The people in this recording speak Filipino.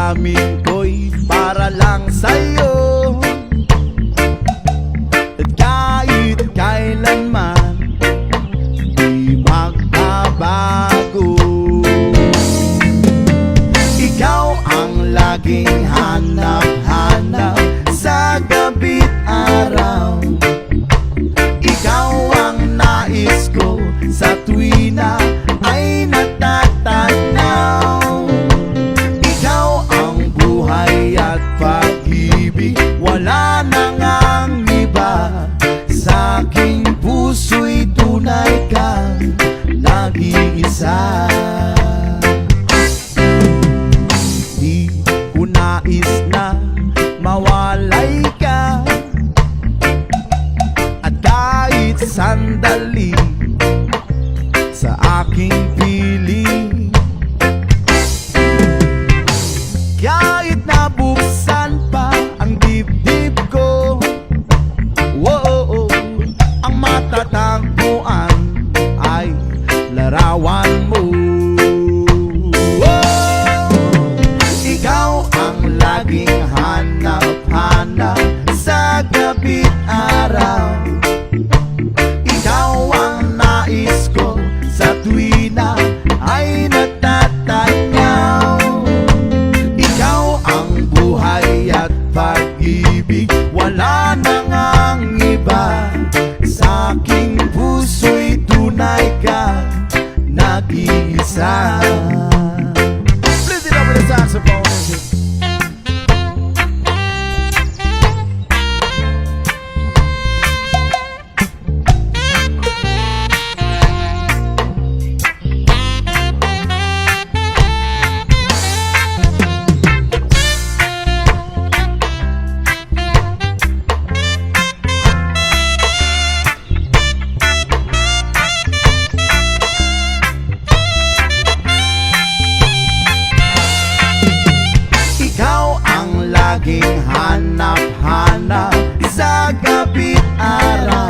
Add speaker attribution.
Speaker 1: damdamin ko'y para lang sa'yo. At kahit kailanman di magbabago, ikaw ang laging hanap-hanap sa gabi't araw. Ikaw ang nais ko sa tuwina ay natatanaw. Ikaw ang buhay at pag-ibig, wala nang ang iba. Sa aking puso'y tunay kang nag-iisa. Di ko nais na mawalay ka, at kahit sandali sa aking piling. Kahit nabuksan pa ang dibdib ko, whoa, ang matatagpuan ay larawan mo. Ikaw ang laging hanap-hanap sa gabi't araw. Ikaw ang nais ko sa tuwina ay natatanaw. Ikaw ang buhay at pag-ibig, wala nang ang iba. Sa aking puso'y tunay ka nag-iisa. Please it up with the saxophone. Laging hanap-hanap sa gabi't araw.